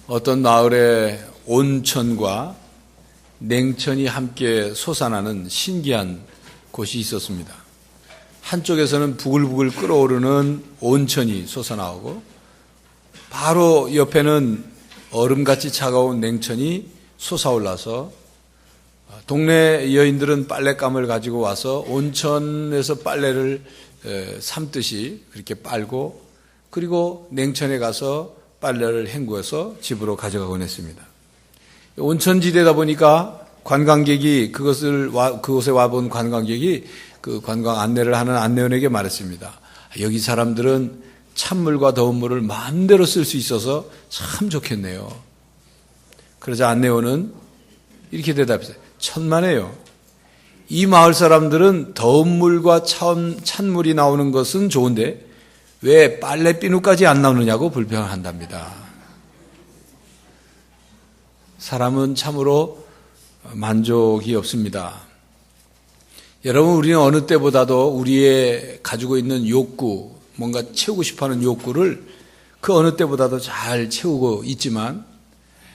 어떤 마을에 온천과 냉천이 함께 솟아나는 신기한 곳이 있었습니다. 한쪽에서는 부글부글 끓어오르는 온천이 솟아나오고 바로 옆에는 얼음같이 차가운 냉천이 솟아올라서 동네 여인들은 빨랫감을 가지고 와서 온천에서 빨래를 삶듯이 그렇게 빨고 그리고 냉천에 가서 빨래를 헹구어서 집으로 가져가곤 했습니다. 온천지대다 보니까 관광객이 그곳에 와본 관광객이 그 관광 안내를 하는 안내원에게 말했습니다. 여기 사람들은 찬물과 더운 물을 마음대로 쓸 수 있어서 참 좋겠네요. 그러자 안내원은 이렇게 대답했어요. 천만에요. 이 마을 사람들은 더운 물과 찬물이 나오는 것은 좋은데 왜 빨래 비누까지 안 나오느냐고 불평한답니다. 사람은 참으로 만족이 없습니다. 여러분, 우리는 어느 때보다도 우리의 가지고 있는 욕구, 뭔가 채우고 싶어하는 욕구를 그 어느 때보다도 잘 채우고 있지만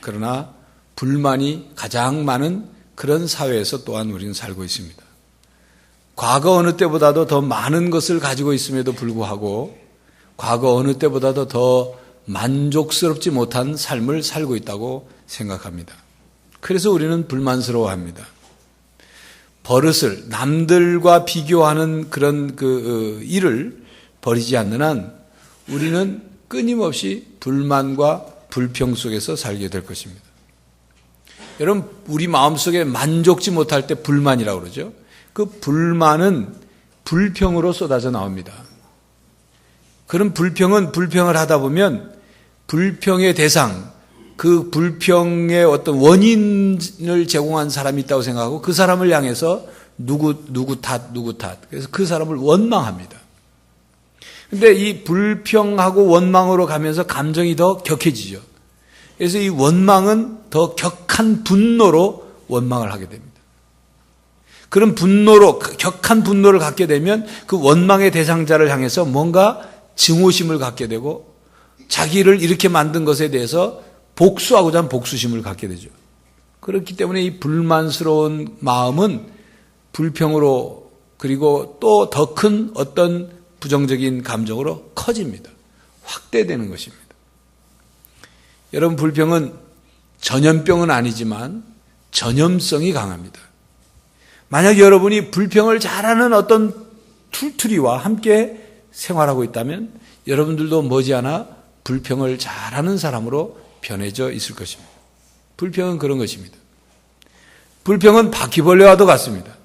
그러나 불만이 가장 많은 그런 사회에서 또한 우리는 살고 있습니다. 과거 어느 때보다도 더 많은 것을 가지고 있음에도 불구하고 과거 어느 때보다도 더 만족스럽지 못한 삶을 살고 있다고 생각합니다. 그래서 우리는 불만스러워합니다. 버릇을 남들과 비교하는 그런 일을 버리지 않는 한 우리는 끊임없이 불만과 불평 속에서 살게 될 것입니다. 여러분, 우리 마음속에 만족지 못할 때 불만이라고 그러죠. 그 불만은 불평으로 쏟아져 나옵니다. 그런 불평은 불평을 하다 보면 불평의 대상, 그 불평의 어떤 원인을 제공한 사람이 있다고 생각하고 그 사람을 향해서 누구 탓. 그래서 그 사람을 원망합니다. 근데 이 불평하고 원망으로 가면서 감정이 더 격해지죠. 그래서 이 원망은 더 격한 분노로 원망을 하게 됩니다. 그런 격한 분노를 갖게 되면 그 원망의 대상자를 향해서 뭔가 증오심을 갖게 되고 자기를 이렇게 만든 것에 대해서 복수하고자 하는 복수심을 갖게 되죠. 그렇기 때문에 이 불만스러운 마음은 불평으로 그리고 또 더 큰 어떤 부정적인 감정으로 커집니다. 확대되는 것입니다. 여러분, 불평은 전염병은 아니지만 전염성이 강합니다. 만약 여러분이 불평을 잘하는 어떤 툴툴이와 함께 생활하고 있다면 여러분들도 머지않아 불평을 잘하는 사람으로 변해져 있을 것입니다. 불평은 그런 것입니다. 불평은 바퀴벌레와도 같습니다.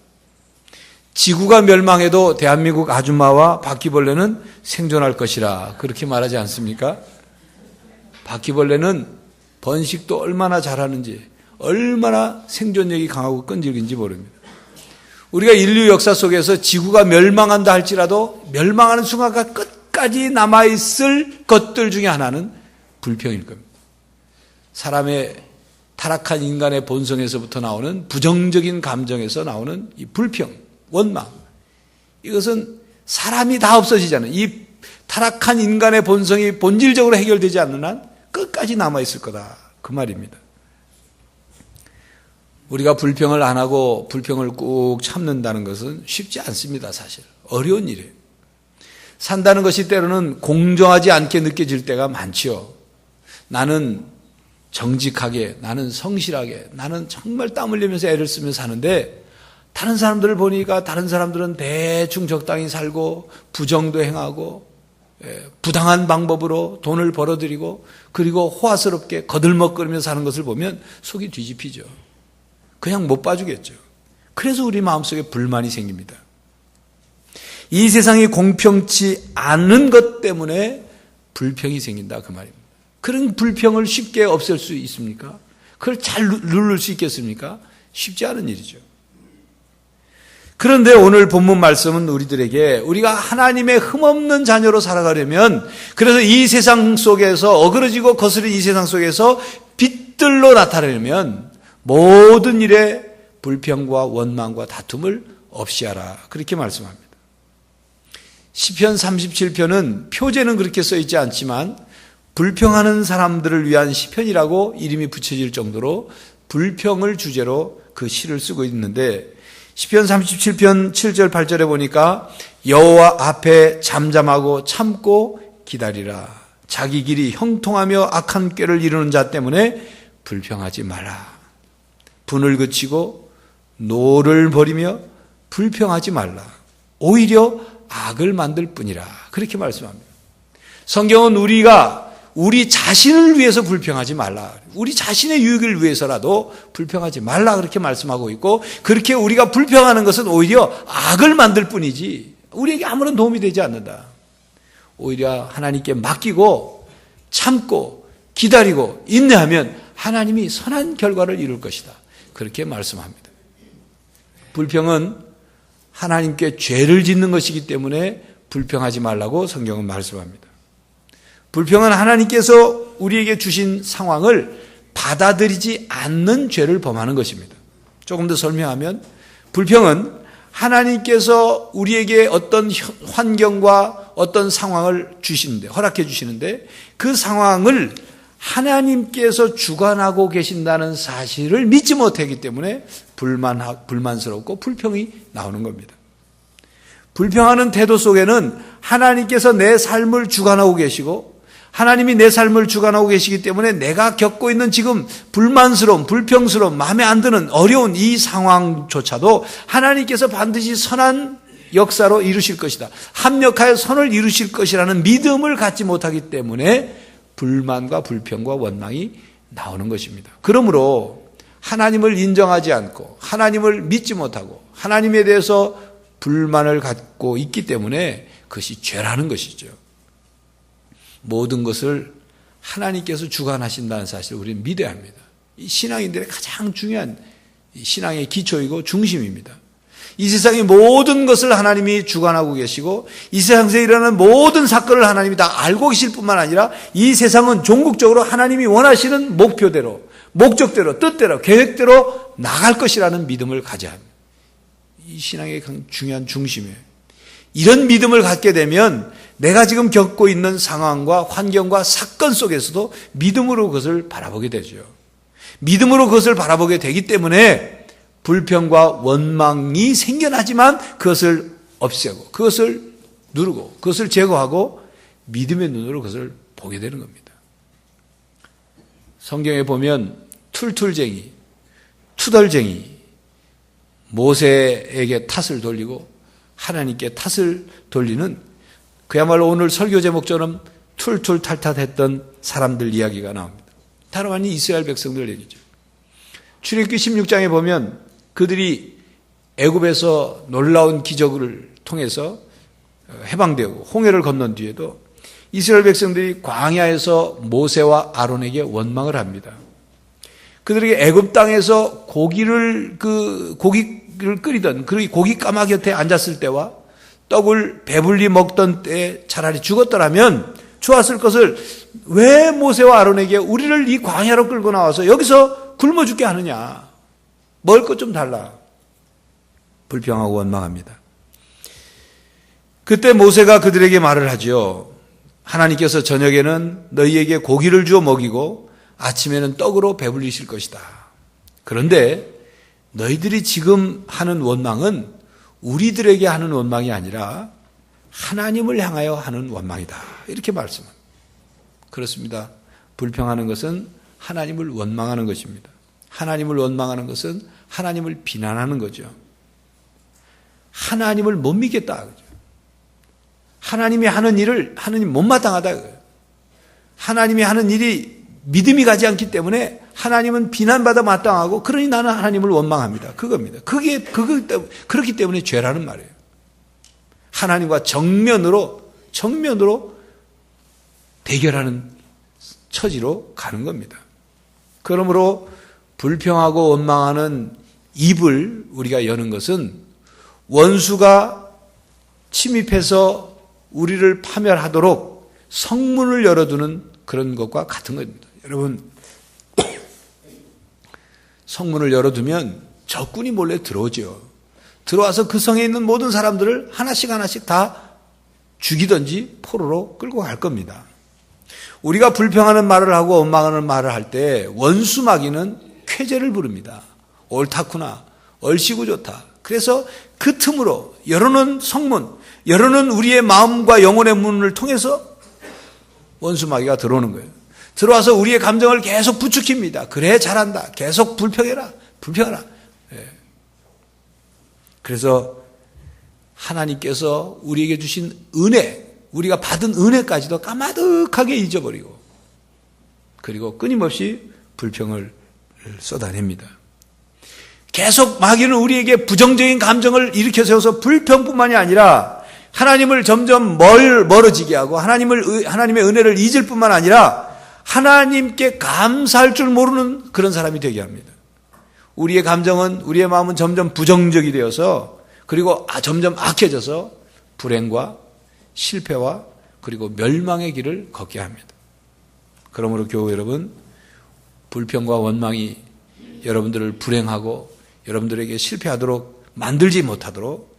지구가 멸망해도 대한민국 아줌마와 바퀴벌레는 생존할 것이라 그렇게 말하지 않습니까? 바퀴벌레는 번식도 얼마나 잘하는지 얼마나 생존력이 강하고 끈질긴지 모릅니다. 우리가 인류 역사 속에서 지구가 멸망한다 할지라도 멸망하는 순간까지 끝까지 남아있을 것들 중에 하나는 불평일 겁니다. 사람의 타락한 인간의 본성에서부터 나오는 부정적인 감정에서 나오는 이 불평, 원망, 이것은 사람이 다 없어지잖아요. 이 타락한 인간의 본성이 본질적으로 해결되지 않는 한 끝까지 남아있을 거다, 그 말입니다. 우리가 불평을 안 하고 불평을 꾹 참는다는 것은 쉽지 않습니다. 사실 어려운 일이에요. 산다는 것이 때로는 공정하지 않게 느껴질 때가 많지요. 나는 정직하게, 나는 성실하게, 나는 정말 땀 흘리면서 애를 쓰면서 사는데 다른 사람들을 보니까 다른 사람들은 대충 적당히 살고 부정도 행하고 부당한 방법으로 돈을 벌어들이고 그리고 호화스럽게 거들먹거리면서 사는 것을 보면 속이 뒤집히죠. 그냥 못 봐주겠죠. 그래서 우리 마음속에 불만이 생깁니다. 이 세상이 공평치 않은 것 때문에 불평이 생긴다, 그 말입니다. 그런 불평을 쉽게 없앨 수 있습니까? 그걸 잘 누를 수 있겠습니까? 쉽지 않은 일이죠. 그런데 오늘 본문 말씀은 우리들에게 우리가 하나님의 흠없는 자녀로 살아가려면 그래서 이 세상 속에서 어그러지고 거스른 이 세상 속에서 빛들로 나타내려면 모든 일에 불평과 원망과 다툼을 없이 하라, 그렇게 말씀합니다. 시편 37편은 표제는 그렇게 써 있지 않지만 불평하는 사람들을 위한 시편이라고 이름이 붙여질 정도로 불평을 주제로 그 시를 쓰고 있는데, 시편 37편 7절 8절에 보니까 여호와 앞에 잠잠하고 참고 기다리라. 자기 길이 형통하며 악한 꾀를 이루는 자 때문에 불평하지 말라. 분을 그치고 노를 버리며 불평하지 말라. 오히려 악을 만들 뿐이라. 그렇게 말씀합니다. 성경은 우리 자신을 위해서 불평하지 말라. 우리 자신의 유익을 위해서라도 불평하지 말라. 그렇게 말씀하고 있고, 그렇게 우리가 불평하는 것은 오히려 악을 만들 뿐이지 우리에게 아무런 도움이 되지 않는다. 오히려 하나님께 맡기고 참고 기다리고 인내하면 하나님이 선한 결과를 이룰 것이다. 그렇게 말씀합니다. 불평은 하나님께 죄를 짓는 것이기 때문에 불평하지 말라고 성경은 말씀합니다. 불평은 하나님께서 우리에게 주신 상황을 받아들이지 않는 죄를 범하는 것입니다. 조금 더 설명하면, 불평은 하나님께서 우리에게 어떤 환경과 어떤 상황을 주시는데, 허락해 주시는데, 그 상황을 하나님께서 주관하고 계신다는 사실을 믿지 못하기 때문에 불만스럽고 불평이 나오는 겁니다. 불평하는 태도 속에는 하나님께서 내 삶을 주관하고 계시고, 하나님이 내 삶을 주관하고 계시기 때문에 내가 겪고 있는 지금 불만스러움, 불평스러움, 마음에 안 드는 어려운 이 상황조차도 하나님께서 반드시 선한 역사로 이루실 것이다. 합력하여 선을 이루실 것이라는 믿음을 갖지 못하기 때문에 불만과 불평과 원망이 나오는 것입니다. 그러므로 하나님을 인정하지 않고 하나님을 믿지 못하고 하나님에 대해서 불만을 갖고 있기 때문에 그것이 죄라는 것이죠. 모든 것을 하나님께서 주관하신다는 사실을 우리는 믿어야 합니다. 이 신앙인들의 가장 중요한 신앙의 기초이고 중심입니다. 이 세상의 모든 것을 하나님이 주관하고 계시고, 이 세상에서 일어나는 모든 사건을 하나님이 다 알고 계실 뿐만 아니라, 이 세상은 종국적으로 하나님이 원하시는 목표대로, 목적대로, 뜻대로, 계획대로 나갈 것이라는 믿음을 가져야 합니다. 이 신앙의 중요한 중심이에요. 이런 믿음을 갖게 되면 내가 지금 겪고 있는 상황과 환경과 사건 속에서도 믿음으로 그것을 바라보게 되죠. 믿음으로 그것을 바라보게 되기 때문에 불평과 원망이 생겨나지만 그것을 없애고, 그것을 누르고, 그것을 제거하고 믿음의 눈으로 그것을 보게 되는 겁니다. 성경에 보면 툴툴쟁이, 투덜쟁이, 모세에게 탓을 돌리고 하나님께 탓을 돌리는, 그야말로 오늘 설교 제목처럼 툴툴탈탈했던 사람들 이야기가 나옵니다. 다름 아닌 이스라엘 백성들 얘기죠. 출애굽기 16장에 보면 그들이 애굽에서 놀라운 기적을 통해서 해방되고 홍해를 건넌 뒤에도 이스라엘 백성들이 광야에서 모세와 아론에게 원망을 합니다. 그들에게 애굽 땅에서 고기를 끓이던, 그 고기 까마 곁에 앉았을 때와 떡을 배불리 먹던 때에 차라리 죽었더라면 좋았을 것을 왜 모세와 아론에게 우리를 이 광야로 끌고 나와서 여기서 굶어 죽게 하느냐. 먹을 것 좀 달라. 불평하고 원망합니다. 그때 모세가 그들에게 말을 하죠. 하나님께서 저녁에는 너희에게 고기를 주어 먹이고 아침에는 떡으로 배불리실 것이다. 그런데 너희들이 지금 하는 원망은 우리들에게 하는 원망이 아니라 하나님을 향하여 하는 원망이다. 이렇게 말씀합니다. 그렇습니다. 불평하는 것은 하나님을 원망하는 것입니다. 하나님을 원망하는 것은 하나님을 비난하는 거죠. 하나님을 못 믿겠다. 하나님이 하는 일을 하나님 못마땅하다. 하나님이 하는 일이 믿음이 가지 않기 때문에 하나님은 비난받아 마땅하고, 그러니 나는 하나님을 원망합니다. 그겁니다. 그렇기 때문에 죄라는 말이에요. 하나님과 정면으로 대결하는 처지로 가는 겁니다. 그러므로 불평하고 원망하는 입을 우리가 여는 것은 원수가 침입해서 우리를 파멸하도록 성문을 열어두는 그런 것과 같은 겁니다. 여러분, 성문을 열어두면 적군이 몰래 들어오죠. 들어와서 그 성에 있는 모든 사람들을 하나씩 다 죽이든지 포로로 끌고 갈 겁니다. 우리가 불평하는 말을 하고 원망하는 말을 할 때 원수마귀는 쾌재를 부릅니다. 옳다구나, 얼씨구 좋다. 그래서 그 틈으로 열어놓은 성문, 열어놓은 우리의 마음과 영혼의 문을 통해서 원수마귀가 들어오는 거예요. 들어와서 우리의 감정을 계속 부추깁니다. 그래, 잘한다. 계속 불평해라. 불평하라. 예. 그래서 하나님께서 우리에게 주신 은혜, 우리가 받은 은혜까지도 까마득하게 잊어버리고, 그리고 끊임없이 불평을 쏟아냅니다. 계속 마귀는 우리에게 부정적인 감정을 일으켜 세워서 불평뿐만이 아니라 하나님을 점점 멀어지게 하고 하나님의 은혜를 잊을 뿐만 아니라 하나님께 감사할 줄 모르는 그런 사람이 되게 합니다. 우리의 감정은, 우리의 마음은 점점 부정적이 되어서, 그리고 점점 악해져서 불행과 실패와 그리고 멸망의 길을 걷게 합니다. 그러므로 교회 여러분, 불평과 원망이 여러분들을 불행하고 여러분들에게 실패하도록 만들지 못하도록,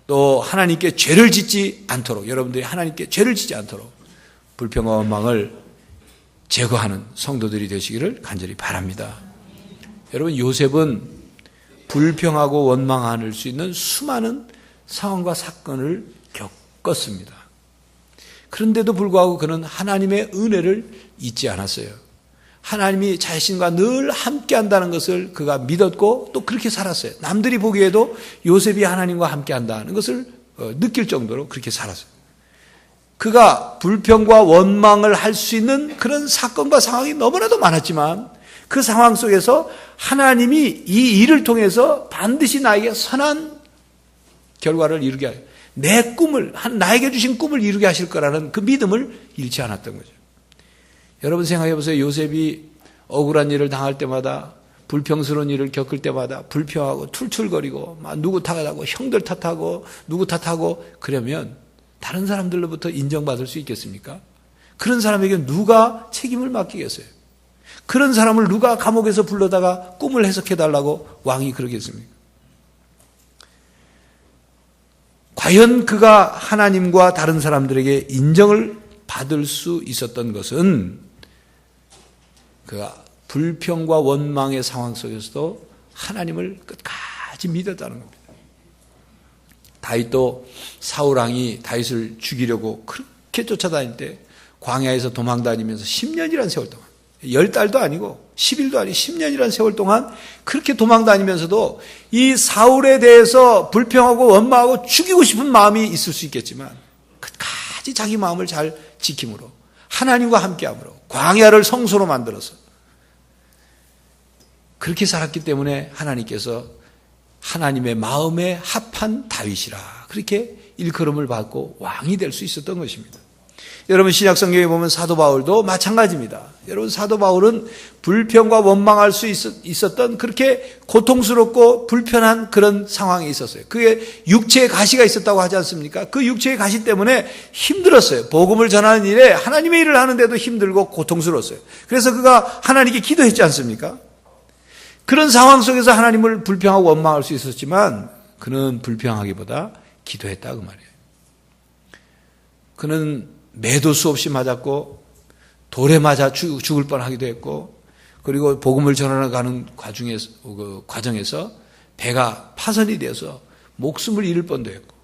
또 하나님께 죄를 짓지 않도록, 여러분들이 하나님께 죄를 짓지 않도록 불평과 원망을 제거하는 성도들이 되시기를 간절히 바랍니다. 여러분, 요셉은 불평하고 원망할 수 있는 수많은 상황과 사건을 겪었습니다. 그런데도 불구하고 그는 하나님의 은혜를 잊지 않았어요. 하나님이 자신과 늘 함께 한다는 것을 그가 믿었고 또 그렇게 살았어요. 남들이 보기에도 요셉이 하나님과 함께 한다는 것을 느낄 정도로 그렇게 살았어요. 그가 불평과 원망을 할 수 있는 그런 사건과 상황이 너무나도 많았지만 그 상황 속에서 하나님이 이 일을 통해서 반드시 나에게 선한 결과를 이루게 하여 내 꿈을, 나에게 주신 꿈을 이루게 하실 거라는 그 믿음을 잃지 않았던 거죠. 여러분 생각해 보세요. 요셉이 억울한 일을 당할 때마다, 불평스러운 일을 겪을 때마다 불평하고 툴툴거리고 막 누구 탓하고 형들 탓하고 누구 탓하고 그러면 다른 사람들로부터 인정받을 수 있겠습니까? 그런 사람에게 누가 책임을 맡기겠어요? 그런 사람을 누가 감옥에서 불러다가 꿈을 해석해달라고 왕이 그러겠습니까? 과연 그가 하나님과 다른 사람들에게 인정을 받을 수 있었던 것은 그가 불평과 원망의 상황 속에서도 하나님을 끝까지 믿었다는 겁니다. 다윗도 사울왕이 다윗을 죽이려고 그렇게 쫓아다닐 때 광야에서 도망다니면서 10년이라는 세월 동안, 10달도 아니고 10일도 아니고 10년이라는 세월 동안 그렇게 도망다니면서도 이 사울에 대해서 불평하고 원망하고 죽이고 싶은 마음이 있을 수 있겠지만 끝까지 자기 마음을 잘 지킴으로, 하나님과 함께함으로 광야를 성소로 만들어서 그렇게 살았기 때문에 하나님께서 하나님의 마음에 합한 다윗이라 그렇게 일컬음을 받고 왕이 될 수 있었던 것입니다. 여러분 신약 성경에 보면 사도 바울도 마찬가지입니다. 여러분 사도 바울은 불평과 원망할 수 있었던 그렇게 고통스럽고 불편한 그런 상황이 있었어요. 그게 육체의 가시가 있었다고 하지 않습니까? 그 육체의 가시 때문에 힘들었어요. 복음을 전하는 일에 하나님의 일을 하는데도 힘들고 고통스러웠어요. 그래서 그가 하나님께 기도했지 않습니까? 그런 상황 속에서 하나님을 불평하고 원망할 수 있었지만 그는 불평하기보다 기도했다 그 말이에요. 그는 매도 수없이 맞았고 돌에 맞아 죽을 뻔하기도 했고, 그리고 복음을 전하는 과정에서 배가 파선이 되어서 목숨을 잃을 뻔도 했고,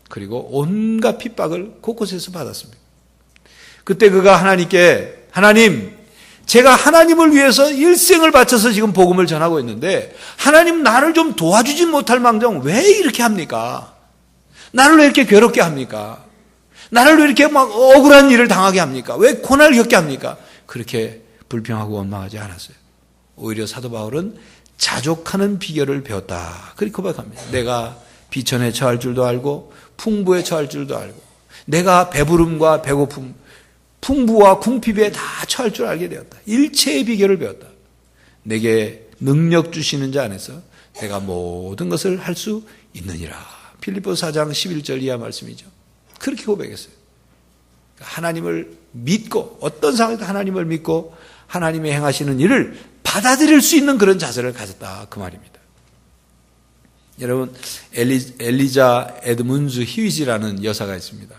그리고 온갖 핍박을 곳곳에서 받았습니다. 그때 그가 하나님께, 하나님, 제가 하나님을 위해서 일생을 바쳐서 지금 복음을 전하고 있는데 하나님 나를 좀 도와주지 못할 망정 왜 이렇게 합니까? 나를 왜 이렇게 괴롭게 합니까? 나를 왜 이렇게 막 억울한 일을 당하게 합니까? 왜 고난을 겪게 합니까? 그렇게 불평하고 원망하지 않았어요. 오히려 사도 바울은 자족하는 비결을 배웠다. 그렇게 고백합니다. 내가 비천에 처할 줄도 알고 풍부에 처할 줄도 알고 내가 배부름과 배고픔, 풍부와 궁핍에 다 처할 줄 알게 되었다. 일체의 비결을 배웠다. 내게 능력 주시는 자 안에서 내가 모든 것을 할 수 있느니라. 필리포스 4장 11절 이하 말씀이죠. 그렇게 고백했어요. 하나님을 믿고 어떤 상황에도 하나님을 믿고 하나님의 행하시는 일을 받아들일 수 있는 그런 자세를 가졌다 그 말입니다. 여러분 엘리자 에드문즈 히위지라는 여사가 있습니다.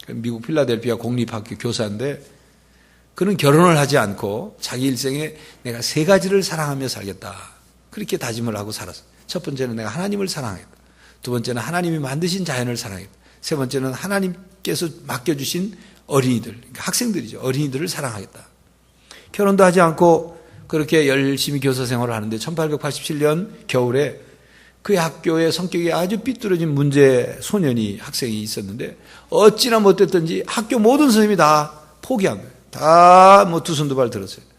미국 필라델피아 공립학교 교사인데 그는 결혼을 하지 않고 자기 일생에 내가 3가지를 사랑하며 살겠다. 그렇게 다짐을 하고 살았어요. 첫 번째는 내가 하나님을 사랑하겠다. 두 번째는 하나님이 만드신 자연을 사랑하겠다. 세 번째는 하나님께서 맡겨주신 어린이들, 그러니까 학생들이죠. 어린이들을 사랑하겠다. 결혼도 하지 않고 그렇게 열심히 교사 생활을 하는데 1887년 겨울에 그의 학교에 성격이 아주 삐뚤어진 문제 소년이 학생이 있었는데 어찌나 못됐든지 학교 모든 선생님이 다 포기한 거예요. 다 두 손 두 발 들었어요.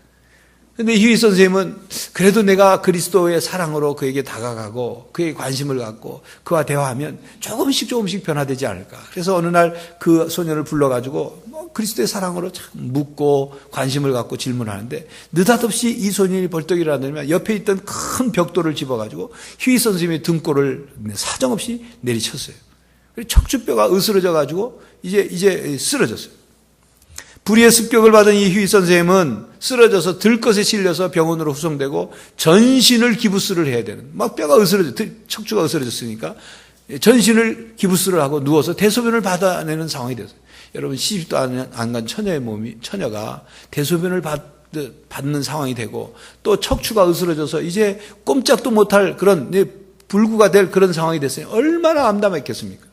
근데 휴이 선생님은 그래도 내가 그리스도의 사랑으로 그에게 다가가고 그에게 관심을 갖고 그와 대화하면 조금씩 변화되지 않을까. 그래서 어느 날 그 소년을 불러가지고 그리스도의 사랑으로 참 묻고 관심을 갖고 질문하는데 느닷없이 이 소년이 벌떡 일어나더니 옆에 있던 큰 벽돌을 집어가지고 휴이 선생님의 등골을 사정없이 내리쳤어요. 척추뼈가 으스러져가지고 이제 쓰러졌어요. 불의의 습격을 받은 이 휴이 선생님은 쓰러져서 들것에 실려서 병원으로 후송되고 전신을 기부스를 해야 되는, 뼈가 척추가 으스러졌으니까 전신을 기부스를 하고 누워서 대소변을 받아내는 상황이 됐어요. 여러분, 시집도 안 간 처녀가 대소변을 받는 상황이 되고 또 척추가 으스러져서 이제 꼼짝도 못할 그런 불구가 될 그런 상황이 됐어요. 얼마나 암담했겠습니까?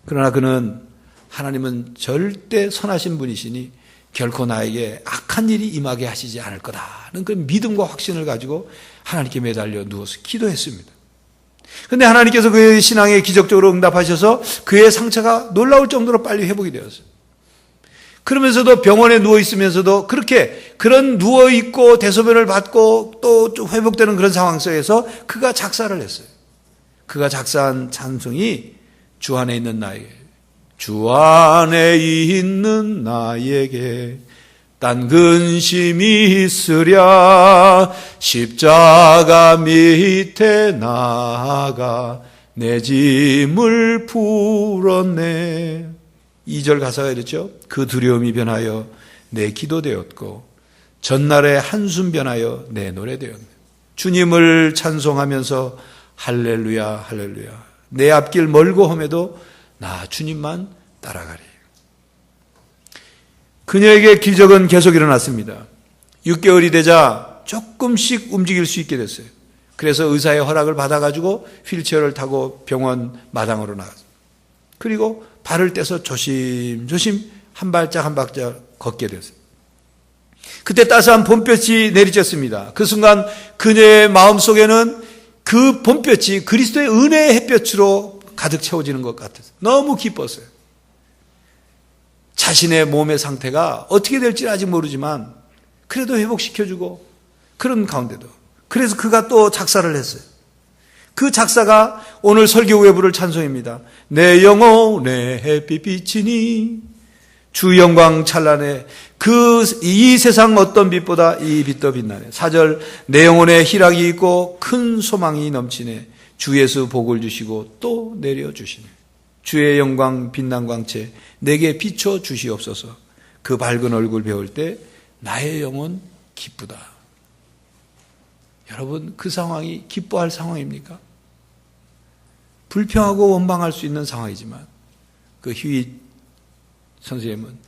그러나 그는 하나님은 절대 선하신 분이시니 결코 나에게 악한 일이 임하게 하시지 않을 거다는 그 믿음과 확신을 가지고 하나님께 매달려 누워서 기도했습니다. 그런데 하나님께서 그의 신앙에 기적적으로 응답하셔서 그의 상처가 놀라울 정도로 빨리 회복이 되었어요. 그러면서도 병원에 누워있으면서도 그런 누워있고 대소변을 받고 또 회복되는 그런 상황 속에서 그가 작사를 했어요. 그가 작사한 찬송이 주 안에 있는 나에게, 주 안에 있는 나에게 딴 근심이 있으랴 십자가 밑에 나아가 내 짐을 풀었네. 2절 가사가 이랬죠. 그 두려움이 변하여 내 기도 되었고 전날의 한숨 변하여 내 노래 되었네. 주님을 찬송하면서 할렐루야 할렐루야 내 앞길 멀고 험해도 나 주님만 따라가리. 그녀에게 기적은 계속 일어났습니다. 6개월이 되자 조금씩 움직일 수 있게 됐어요. 그래서 의사의 허락을 받아가지고 휠체어를 타고 병원 마당으로 나갔어요. 그리고 발을 떼서 조심조심 한 발짝 한 발짝 걷게 됐어요. 그때 따스한 봄볕이 내리쬐습니다. 그 순간 그녀의 마음속에는 그 봄볕이 그리스도의 은혜의 햇볕으로 가득 채워지는 것 같아서 너무 기뻤어요. 자신의 몸의 상태가 어떻게 될지 아직 모르지만 그래도 회복시켜주고 그런 가운데도 그래서 그가 또 작사를 했어요. 그 작사가 오늘 설교 후에 부를 찬송입니다. 내 영혼의 햇빛 비치니 주 영광 찬란해 이 세상 어떤 빛보다 이 빛 더 빛나네. 4절 내 영혼에 희락이 있고 큰 소망이 넘치네. 주 예수 복을 주시고 또 내려주시네. 주의 영광 빛난 광채 내게 비춰 주시옵소서. 그 밝은 얼굴 배울 때 나의 영혼 기쁘다. 여러분, 그 상황이 기뻐할 상황입니까? 불평하고 원망할 수 있는 상황이지만 그 휴이 선생님은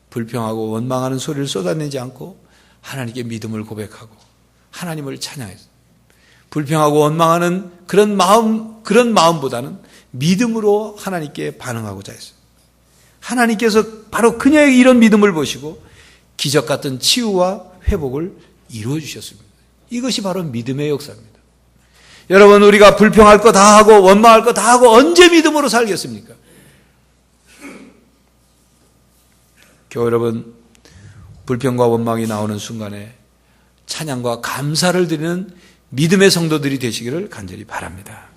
불평하고 원망하는 소리를 쏟아내지 않고 하나님께 믿음을 고백하고 하나님을 찬양했어요. 불평하고 원망하는 그런 마음보다는 믿음으로 하나님께 반응하고자 했어요. 하나님께서 바로 그녀의 이런 믿음을 보시고 기적 같은 치유와 회복을 이루어 주셨습니다. 이것이 바로 믿음의 역사입니다. 여러분, 우리가 불평할 거 다 하고 원망할 거 다 하고 언제 믿음으로 살겠습니까? 교회 여러분, 불평과 원망이 나오는 순간에 찬양과 감사를 드리는 믿음의 성도들이 되시기를 간절히 바랍니다.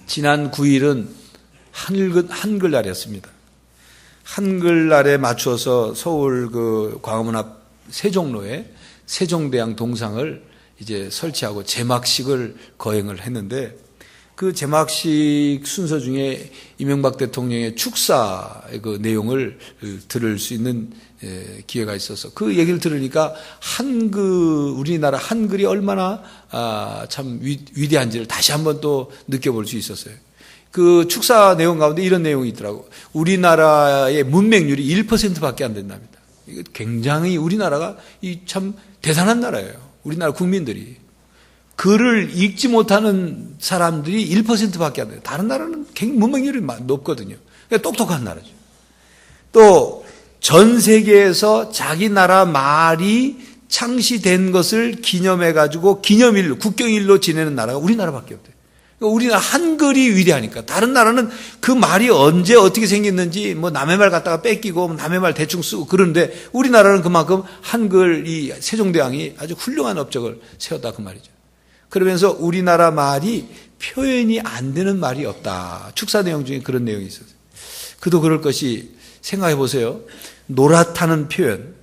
지난 9일은 한글날이었습니다. 한글날에 맞추어서 서울 광화문 앞 세종로에 세종대왕 동상을 이제 설치하고 제막식을 거행을 했는데 그 제막식 순서 중에 이명박 대통령의 축사 그 내용을 들을 수 있는 기회가 있어서 그 얘기를 들으니까 우리나라 한글이 얼마나 참 위대한지를 다시 한번 또 느껴볼 수 있었어요. 그 축사 내용 가운데 이런 내용이 있더라고. 우리나라의 문맹률이 1%밖에 안 된답니다. 이거 굉장히 우리나라가 참 대단한 나라예요. 우리나라 국민들이. 글을 읽지 못하는 사람들이 1%밖에 안 돼요. 다른 나라는 문맹률이 높거든요. 그러니까 똑똑한 나라죠. 또 전 세계에서 자기 나라 말이 창시된 것을 기념해가지고 기념일, 국경일로 지내는 나라가 우리나라밖에 없대요. 그러니까 우리나라 한글이 위대하니까. 다른 나라는 그 말이 언제 어떻게 생겼는지 뭐 남의 말 갖다가 뺏기고 남의 말 대충 쓰고 그러는데 우리나라는 그만큼 한글 이 세종대왕이 아주 훌륭한 업적을 세웠다 그 말이죠. 그러면서 우리나라 말이 표현이 안 되는 말이 없다. 축사 내용 중에 그런 내용이 있었어요. 그도 그럴 것이 생각해 보세요. 노랗다는 표현.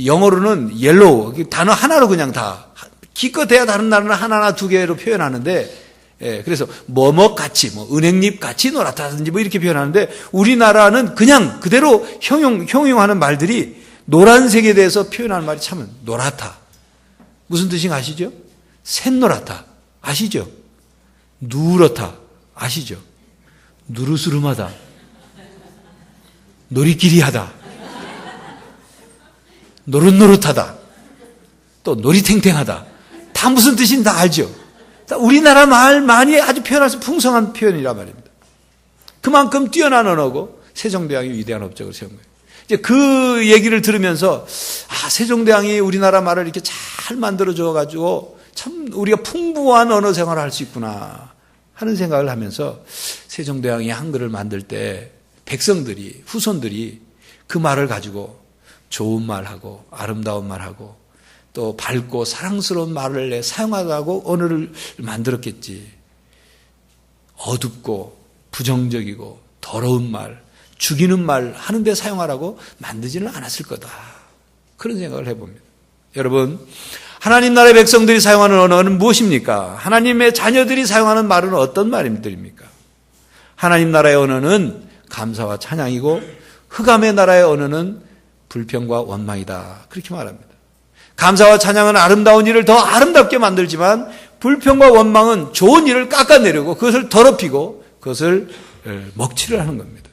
영어로는 yellow, 단어 하나로 그냥 다. 기껏해야 다른 나라는 하나나 두 개로 표현하는데, 예, 그래서 뭐뭐같이, 은행잎 같이 노랗다든지 이렇게 표현하는데, 우리나라는 그냥 그대로 형용하는 말들이 노란색에 대해서 표현하는 말이 참 노랗다. 무슨 뜻인가 아시죠? 샛노랗다. 아시죠? 누렇다. 아시죠? 누르스름하다. 놀이끼리하다. 노릇노릇하다. 또 놀이탱탱하다. 다 무슨 뜻인지 다 알죠? 우리나라 말 많이 아주 표현할 수 풍성한 표현이란 말입니다. 그만큼 뛰어난 언어고 세종대왕이 위대한 업적을 세운 거예요. 이제 그 얘기를 들으면서 세종대왕이 우리나라 말을 이렇게 잘 만들어줘 가지고 참 우리가 풍부한 언어 생활을 할 수 있구나 하는 생각을 하면서 세종대왕이 한글을 만들 때 백성들이 후손들이 그 말을 가지고 좋은 말하고 아름다운 말하고 또 밝고 사랑스러운 말을 사용하라고 언어를 만들었겠지. 어둡고 부정적이고 더러운 말, 죽이는 말 하는데 사용하라고 만들지는 않았을 거다. 그런 생각을 해봅니다. 여러분, 하나님 나라의 백성들이 사용하는 언어는 무엇입니까? 하나님의 자녀들이 사용하는 말은 어떤 말들입니까? 하나님 나라의 언어는 감사와 찬양이고 흑암의 나라의 언어는 불평과 원망이다. 그렇게 말합니다. 감사와 찬양은 아름다운 일을 더 아름답게 만들지만 불평과 원망은 좋은 일을 깎아내려고 그것을 더럽히고 그것을 먹칠을 하는 겁니다.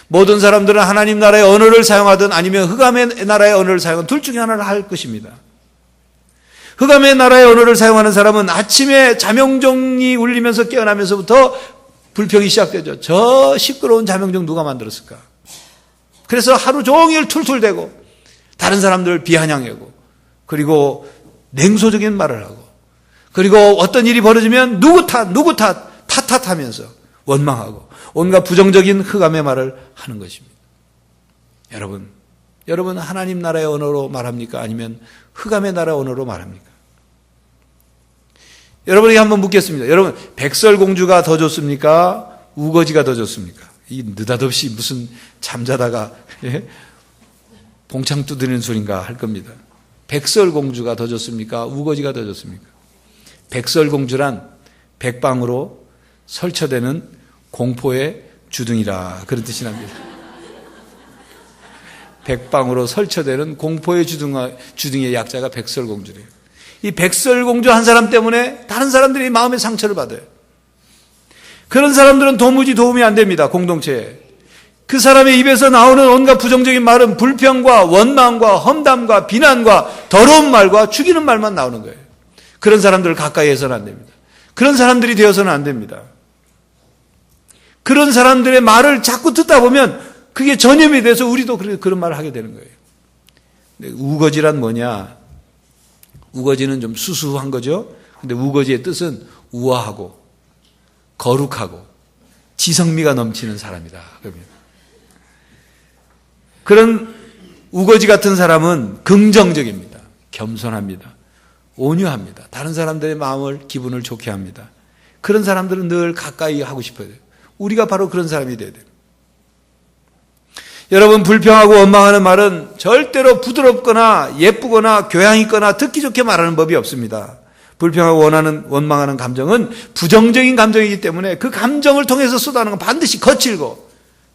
모든 사람들은 하나님 나라의 언어를 사용하든 아니면 흑암의 나라의 언어를 사용하든 둘 중에 하나를 할 것입니다. 흑암의 나라의 언어를 사용하는 사람은 아침에 자명종이 울리면서 깨어나면서부터 불평이 시작되죠. 저 시끄러운 자명종 누가 만들었을까? 그래서 하루 종일 툴툴대고 다른 사람들을 비아냥하고 그리고 냉소적인 말을 하고 그리고 어떤 일이 벌어지면 누구 탓하면서 원망하고 온갖 부정적인 흑암의 말을 하는 것입니다. 여러분 하나님 나라의 언어로 말합니까? 아니면 흑암의 나라의 언어로 말합니까? 여러분에게 한번 묻겠습니다. 여러분, 백설공주가 더 좋습니까? 우거지가 더 좋습니까? 이 느닷없이 무슨 잠자다가 봉창 두드리는 소린가 할 겁니다. 백설공주가 더 좋습니까? 우거지가 더 좋습니까? 백설공주란 백방으로 설쳐되는 공포의 주둥이라 그런 뜻이 납니다. 백방으로 설쳐되는 공포의 주둥이의 약자가 백설공주래요. 이 백설공주 한 사람 때문에 다른 사람들이 마음의 상처를 받아요. 그런 사람들은 도무지 도움이 안 됩니다. 공동체에. 그 사람의 입에서 나오는 온갖 부정적인 말은 불평과 원망과 험담과 비난과 더러운 말과 죽이는 말만 나오는 거예요. 그런 사람들을 가까이 해서는 안 됩니다. 그런 사람들이 되어서는 안 됩니다. 그런 사람들의 말을 자꾸 듣다 보면 그게 전염이 돼서 우리도 그런 말을 하게 되는 거예요. 근데 우거지란 뭐냐? 우거지는 좀 수수한 거죠. 근데 우거지의 뜻은 우아하고 거룩하고 지성미가 넘치는 사람이다. 그런 우거지 같은 사람은 긍정적입니다. 겸손합니다. 온유합니다. 다른 사람들의 마음을 기분을 좋게 합니다. 그런 사람들은 늘 가까이 하고 싶어야 돼요. 우리가 바로 그런 사람이 돼야 돼요. 여러분, 불평하고 원망하는 말은 절대로 부드럽거나 예쁘거나 교양 있거나 듣기 좋게 말하는 법이 없습니다. 불평하고 원망하는 감정은 부정적인 감정이기 때문에 그 감정을 통해서 쏟아내는 건 반드시 거칠고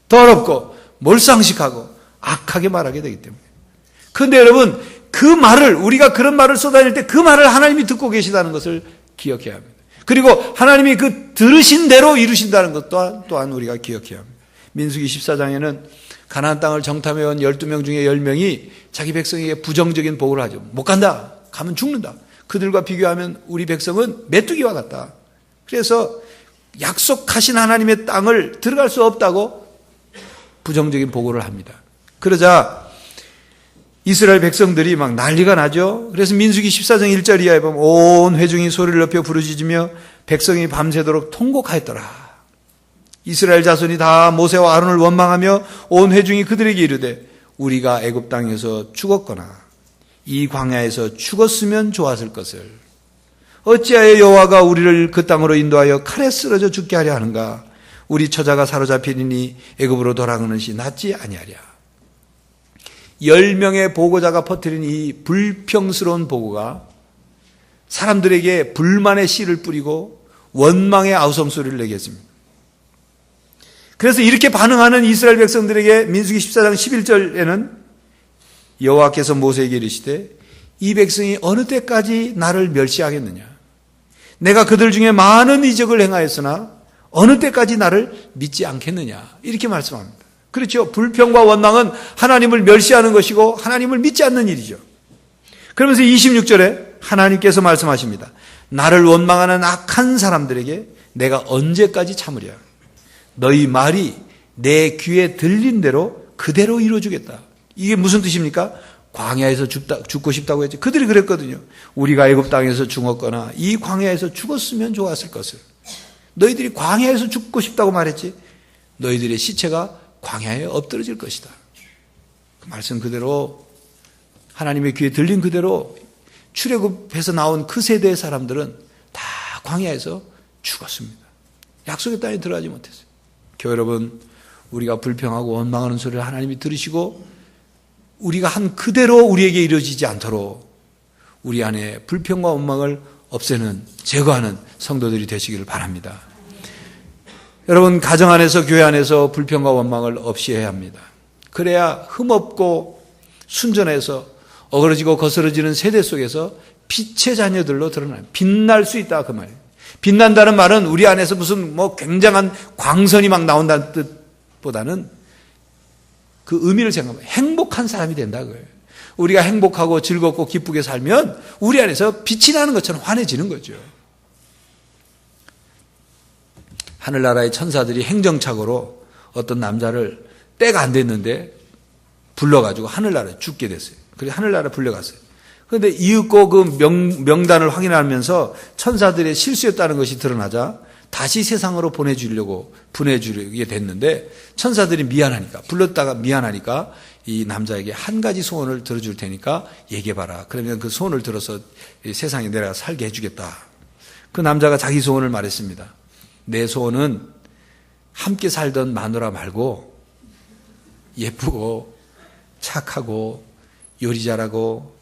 더럽고 몰상식하고 악하게 말하게 되기 때문에. 그런데 여러분, 그 말을 우리가 그런 말을 쏟아낼 때 그 말을 하나님이 듣고 계시다는 것을 기억해야 합니다. 그리고 하나님이 그 들으신 대로 이루신다는 것 또한 우리가 기억해야 합니다. 민수기 14장에는 가나안 땅을 정탐해온 12명 중에 10명이 자기 백성에게 부정적인 보고를 하죠. 못 간다. 가면 죽는다. 그들과 비교하면 우리 백성은 메뚜기와 같다. 그래서 약속하신 하나님의 땅을 들어갈 수 없다고 부정적인 보고를 합니다. 그러자 이스라엘 백성들이 막 난리가 나죠. 그래서 민수기 14장 1절 이하에 보면 온 회중이 소리를 높여 부르짖으며 백성이 밤새도록 통곡하였더라. 이스라엘 자손이 다 모세와 아론을 원망하며 온 회중이 그들에게 이르되 우리가 애굽 땅에서 죽었거나 이 광야에서 죽었으면 좋았을 것을 어찌하여 여호와가 우리를 그 땅으로 인도하여 칼에 쓰러져 죽게 하려 하는가. 우리 처자가 사로잡히니 애굽으로 돌아가는 것이 낫지 아니하랴. 10명의 보고자가 퍼뜨린 이 불평스러운 보고가 사람들에게 불만의 씨를 뿌리고 원망의 아우성소리를 내게 했습니다. 그래서 이렇게 반응하는 이스라엘 백성들에게 민수기 14장 11절에는 여호와께서 모세에게 이르시되 이 백성이 어느 때까지 나를 멸시하겠느냐. 내가 그들 중에 많은 이적을 행하였으나 어느 때까지 나를 믿지 않겠느냐. 이렇게 말씀합니다. 그렇죠. 불평과 원망은 하나님을 멸시하는 것이고 하나님을 믿지 않는 일이죠. 그러면서 26절에 하나님께서 말씀하십니다. 나를 원망하는 악한 사람들에게 내가 언제까지 참으랴. 너희 말이 내 귀에 들린 대로 그대로 이루어주겠다. 이게 무슨 뜻입니까? 광야에서 죽고 싶다고 했죠. 그들이 그랬거든요. 우리가 애굽 땅에서 죽었거나 이 광야에서 죽었으면 좋았을 것을. 너희들이 광야에서 죽고 싶다고 말했지. 너희들의 시체가 광야에 엎드러질 것이다. 그 말씀 그대로 하나님의 귀에 들린 그대로 출애굽에서 나온 그 세대의 사람들은 다 광야에서 죽었습니다. 약속의 땅에 들어가지 못했어요. 교회 여러분, 우리가 불평하고 원망하는 소리를 하나님이 들으시고 우리가 한 그대로 우리에게 이루어지지 않도록 우리 안에 불평과 원망을 없애는, 제거하는 성도들이 되시기를 바랍니다. 여러분, 가정 안에서, 교회 안에서 불평과 원망을 없이 해야 합니다. 그래야 흠없고 순전해서 어그러지고 거스러지는 세대 속에서 빛의 자녀들로 드러나요. 빛날 수 있다, 그 말이에요. 빛난다는 말은 우리 안에서 무슨 굉장한 광선이 막 나온다는 뜻보다는 그 의미를 생각하면 행복한 사람이 된다, 그거예요. 우리가 행복하고 즐겁고 기쁘게 살면 우리 안에서 빛이 나는 것처럼 환해지는 거죠. 하늘나라의 천사들이 행정착오로 어떤 남자를 때가 안 됐는데 불러가지고 하늘나라에 죽게 됐어요. 그래서 하늘나라에 불려갔어요. 그런데 이윽고 그 명단을 확인하면서 천사들의 실수였다는 것이 드러나자 다시 세상으로 보내주게 됐는데 천사들이 미안하니까, 불렀다가 미안하니까 이 남자에게 한 가지 소원을 들어줄 테니까 얘기해봐라. 그러면 그 소원을 들어서 세상에 내가 살게 해주겠다. 그 남자가 자기 소원을 말했습니다. 내 소원은 함께 살던 마누라 말고 예쁘고 착하고 요리 잘하고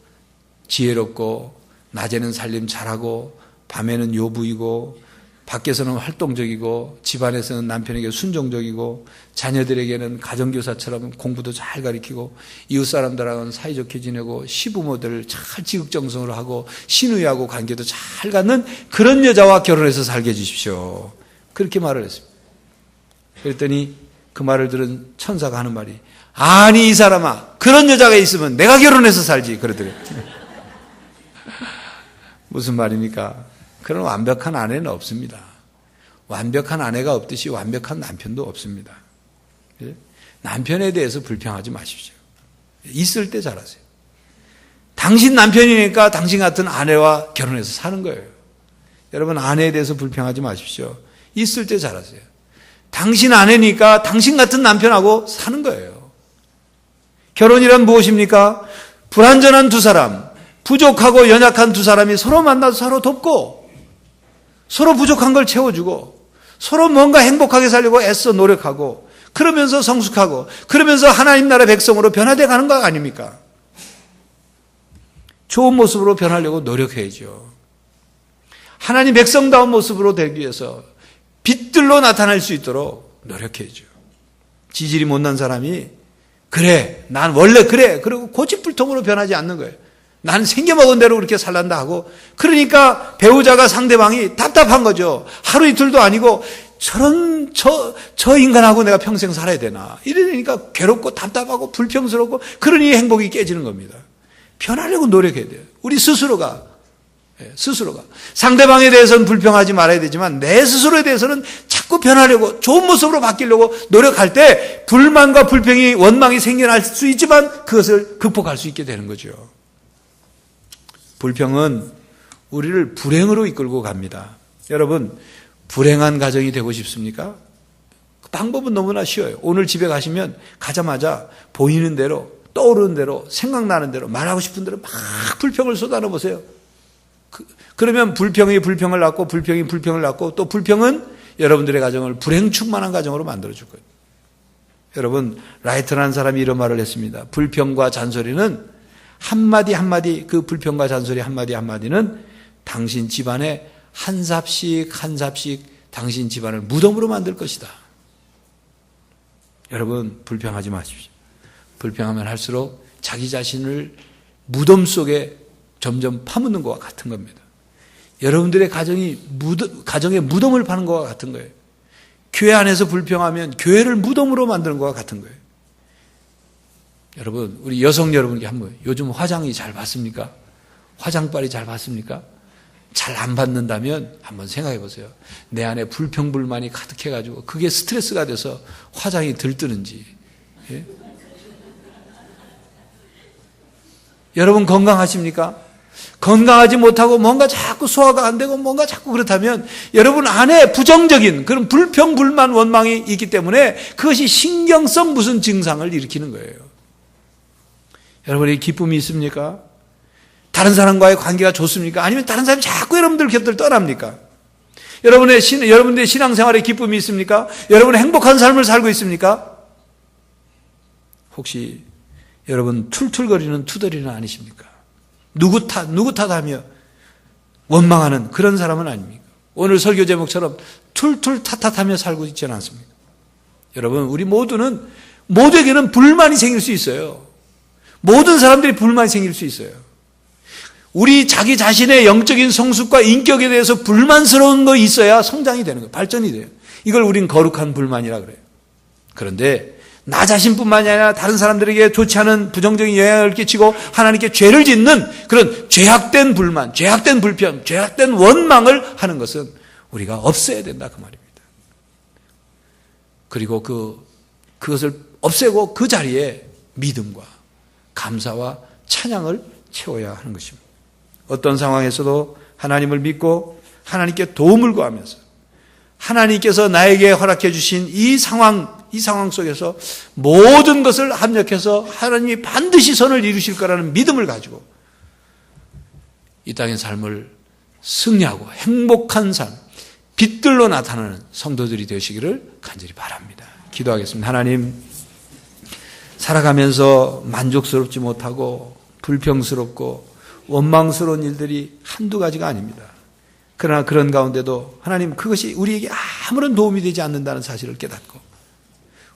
지혜롭고 낮에는 살림 잘하고 밤에는 요부이고 밖에서는 활동적이고 집안에서는 남편에게 순종적이고 자녀들에게는 가정교사처럼 공부도 잘 가르치고 이웃 사람들하고는 사이좋게 지내고 시부모들을 잘 지극정성으로 하고 시누이하고 관계도 잘 갖는 그런 여자와 결혼해서 살게 해주십시오. 그렇게 말을 했습니다. 그랬더니 그 말을 들은 천사가 하는 말이, 아니 이 사람아, 그런 여자가 있으면 내가 결혼해서 살지, 그러더래요. 무슨 말입니까? 그런 완벽한 아내는 없습니다. 완벽한 아내가 없듯이 완벽한 남편도 없습니다. 남편에 대해서 불평하지 마십시오. 있을 때 잘하세요. 당신 남편이니까 당신 같은 아내와 결혼해서 사는 거예요. 여러분, 아내에 대해서 불평하지 마십시오. 있을 때 잘하세요. 당신 아내니까 당신 같은 남편하고 사는 거예요. 결혼이란 무엇입니까? 불완전한 두 사람, 부족하고 연약한 두 사람이 서로 만나서 서로 돕고 서로 부족한 걸 채워주고 서로 뭔가 행복하게 살려고 애써 노력하고 그러면서 성숙하고 그러면서 하나님 나라 백성으로 변화되어 가는 거 아닙니까? 좋은 모습으로 변하려고 노력해야죠. 하나님 백성다운 모습으로 되기 위해서 빛들로 나타날 수 있도록 노력해야죠. 지질이 못난 사람이 그래, 난 원래 그래, 그리고 고집불통으로 변하지 않는 거예요. 난 생겨먹은 대로 그렇게 살란다 하고, 그러니까 배우자가 상대방이 답답한 거죠. 하루 이틀도 아니고 저 인간하고 내가 평생 살아야 되나. 이러니까 괴롭고 답답하고 불평스럽고 그러니 행복이 깨지는 겁니다. 변하려고 노력해야 돼요. 우리 스스로가. 상대방에 대해서는 불평하지 말아야 되지만 내 스스로에 대해서는 자꾸 변하려고 좋은 모습으로 바뀌려고 노력할 때 불만과 불평이 원망이 생겨날 수 있지만 그것을 극복할 수 있게 되는 거죠. 불평은 우리를 불행으로 이끌고 갑니다. 여러분, 불행한 가정이 되고 싶습니까? 그 방법은 너무나 쉬워요. 오늘 집에 가시면 가자마자 보이는 대로, 떠오르는 대로, 생각나는 대로, 말하고 싶은 대로 막 불평을 쏟아내 보세요. 그러면 불평이 불평을 낳고 불평이 불평을 낳고 또 불평은 여러분들의 가정을 불행 충만한 가정으로 만들어줄 거예요. 여러분, 라이트라는 사람이 이런 말을 했습니다. 불평과 잔소리는 한마디 한마디, 그 불평과 잔소리 한마디 한마디는 당신 집안에 한 삽씩 당신 집안을 무덤으로 만들 것이다. 여러분, 불평하지 마십시오. 불평하면 할수록 자기 자신을 무덤 속에 점점 파묻는 것과 같은 겁니다. 여러분들의 가정에 무덤을 파는 것과 같은 거예요. 교회 안에서 불평하면 교회를 무덤으로 만드는 것과 같은 거예요. 여러분, 우리 여성 여러분께 한번, 요즘 화장이 잘 받습니까? 화장빨이 잘 받습니까? 잘 안 받는다면 한번 생각해 보세요. 내 안에 불평불만이 가득해가지고 그게 스트레스가 돼서 화장이 들뜨는지. 예? 여러분 건강하십니까? 건강하지 못하고 뭔가 자꾸 소화가 안 되고 뭔가 자꾸 그렇다면 여러분 안에 부정적인 그런 불평, 불만, 원망이 있기 때문에 그것이 신경성 무슨 증상을 일으키는 거예요. 여러분의 기쁨이 있습니까? 다른 사람과의 관계가 좋습니까? 아니면 다른 사람이 자꾸 여러분들 곁을 떠납니까? 여러분들의 신앙생활에 기쁨이 있습니까? 여러분의 행복한 삶을 살고 있습니까? 혹시 여러분 툴툴거리는 투덜이는 아니십니까? 누구 탓하며 원망하는 그런 사람은 아닙니까? 오늘 설교 제목처럼 툴툴 탓하며 살고 있지는 않습니까? 여러분, 우리 모두에게는 불만이 생길 수 있어요. 모든 사람들이 불만이 생길 수 있어요. 우리 자기 자신의 영적인 성숙과 인격에 대해서 불만스러운 거 있어야 성장이 되는 거예요. 발전이 돼요. 이걸 우린 거룩한 불만이라 그래요. 그런데 나 자신뿐만이 아니라 다른 사람들에게 좋지 않은 부정적인 영향을 끼치고 하나님께 죄를 짓는 그런 죄악된 불만, 죄악된 불평, 죄악된 원망을 하는 것은 우리가 없애야 된다 그 말입니다. 그리고 그것을 없애고 그 자리에 믿음과 감사와 찬양을 채워야 하는 것입니다. 어떤 상황에서도 하나님을 믿고 하나님께 도움을 구하면서 하나님께서 나에게 허락해 주신 이 상황 속에서 모든 것을 합력해서 하나님이 반드시 선을 이루실 거라는 믿음을 가지고 이 땅의 삶을 승리하고 행복한 삶, 빛들로 나타나는 성도들이 되시기를 간절히 바랍니다. 기도하겠습니다. 하나님, 살아가면서 만족스럽지 못하고 불평스럽고 원망스러운 일들이 한두 가지가 아닙니다. 그러나 그런 가운데도 하나님, 그것이 우리에게 아무런 도움이 되지 않는다는 사실을 깨닫고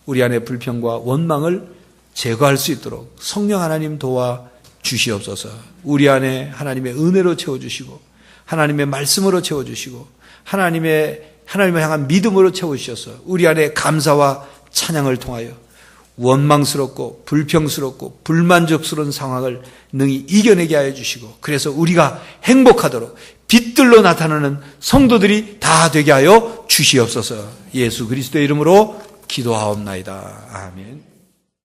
우리 안에 불평과 원망을 제거할 수 있도록 성령 하나님 도와 주시옵소서. 우리 안에 하나님의 은혜로 채워주시고 하나님의 말씀으로 채워주시고 하나님을 향한 믿음으로 채워주셔서 우리 안에 감사와 찬양을 통하여 원망스럽고 불평스럽고 불만족스러운 상황을 능히 이겨내게 하여 주시고 그래서 우리가 행복하도록 빛들로 나타나는 성도들이 다 되게 하여 주시옵소서. 예수 그리스도의 이름으로 기도하옵나이다. 아멘.